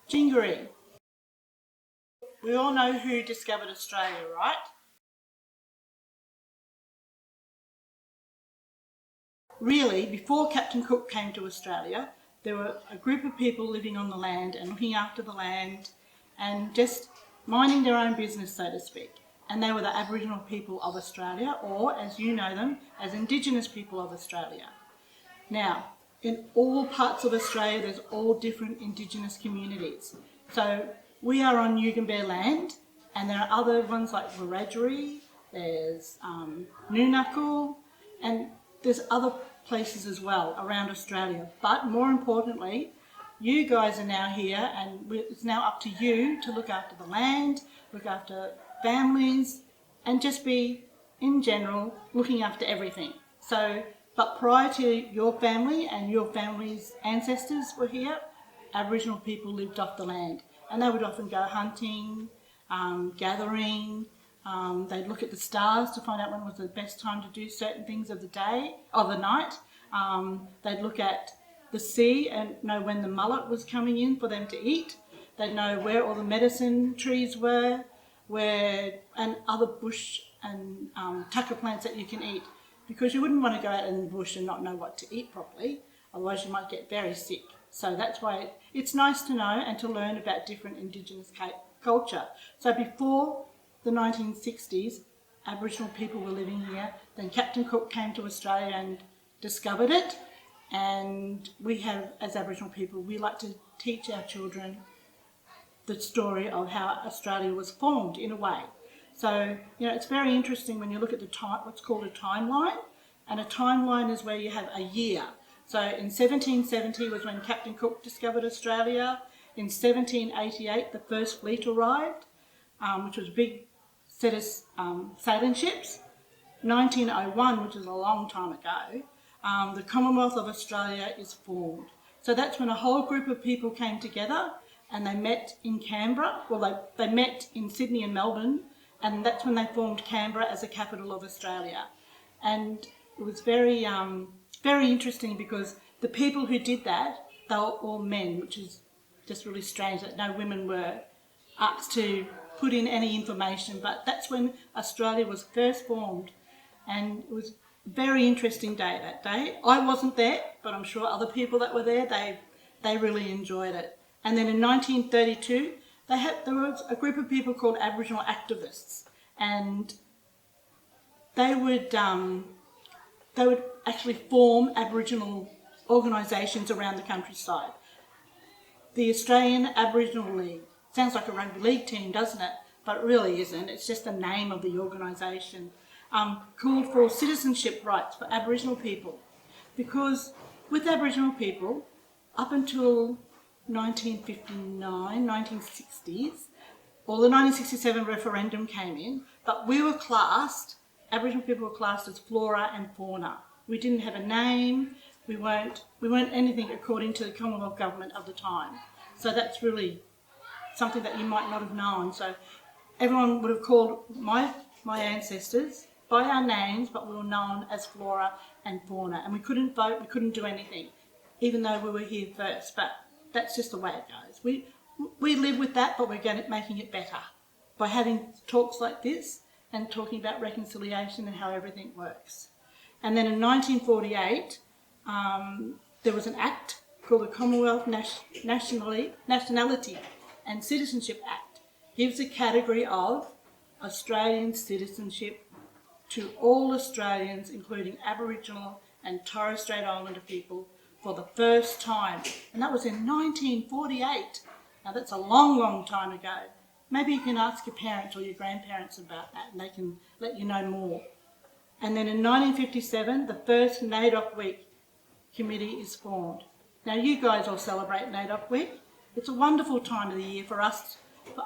Jingaree. We all know who discovered Australia, right? Really, before Captain Cook came to Australia, there were a group of people living on the land and looking after the land and just minding their own business, so to speak. And they were the Aboriginal people of Australia, or as you know them, as indigenous people of Australia. Now, in all parts of Australia, there's all different indigenous communities. So we are on Yugambeh land, and there are other ones like Wiradjuri, there's Noonuccal, and there's other places as well around Australia. But more importantly, you guys are now here, and it's now up to you to look after the land, look after families, and just be, in general, looking after everything. So, but prior to your family and your family's ancestors were here, Aboriginal people lived off the land, and they would often go hunting, gathering. They'd look at the stars to find out when was the best time to do certain things of the day, or the night. They'd look at the sea and know when the mullet was coming in for them to eat. They'd know where all the medicine trees were, and other bush and tucker plants that you can eat, because you wouldn't want to go out in the bush and not know what to eat properly, otherwise you might get very sick. So that's why it's nice to know and to learn about different Indigenous culture. So before the 1960s, Aboriginal people were living here. Then Captain Cook came to Australia and discovered it. And we have, as Aboriginal people, we like to teach our children the story of how Australia was formed in a way. So, it's very interesting when you look at what's called a timeline. And a timeline is where you have a year. So in 1770 was when Captain Cook discovered Australia. In 1788, the first fleet arrived, which was a big set of sailing ships. 1901, which is a long time ago, the Commonwealth of Australia is formed. So that's when a whole group of people came together and they met in Canberra. Well, they met in Sydney and Melbourne, and that's when they formed Canberra as the capital of Australia. And it was very, very interesting because the people who did that, they were all men, which is just really strange that no women were asked to put in any information. But that's when Australia was first formed, and it was a very interesting day that day. I wasn't there, but I'm sure other people that were there, they really enjoyed it. And then in 1932, there was a group of people called Aboriginal activists, and they would actually form Aboriginal organisations around the countryside. The Australian Aboriginal League. Sounds like a rugby league team, doesn't it? But it really isn't. It's just the name of the organisation. Called for citizenship rights for Aboriginal people. Because with Aboriginal people, up until 1959, 1960s, or the 1967 referendum came in, but Aboriginal people were classed as flora and fauna. We didn't have a name, we weren't anything according to the Commonwealth government of the time. So that's really something that you might not have known. So everyone would have called my ancestors by our names, but we were known as flora and fauna. And we couldn't vote, we couldn't do anything, even though we were here first. But that's just the way it goes. We live with that, but we're making it better by having talks like this and talking about reconciliation and how everything works. And then in 1948, there was an act called the Commonwealth Nationality and Citizenship Act. Gives a category of Australian citizenship to all Australians, including Aboriginal and Torres Strait Islander people, for the first time. And that was in 1948. Now that's a long, long time ago. Maybe you can ask your parents or your grandparents about that and they can let you know more. And then in 1957, the first NAIDOC Week committee is formed. Now you guys all celebrate NAIDOC Week. It's a wonderful time of the year for us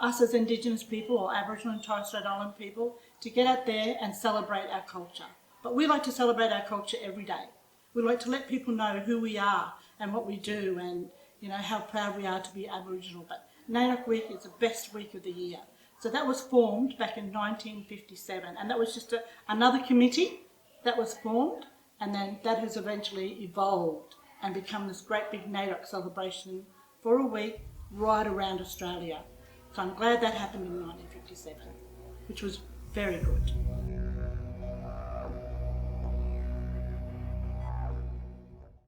as Indigenous people or Aboriginal and Torres Strait Islander people to get out there and celebrate our culture. But we like to celebrate our culture every day. We like to let people know who we are and what we do and how proud we are to be Aboriginal. But NAIDOC Week is the best week of the year. So that was formed back in 1957, and that was just another committee that was formed, and then that has eventually evolved and become this great big NAIDOC celebration for a week right around Australia. So I'm glad that happened in 1957, which was very good.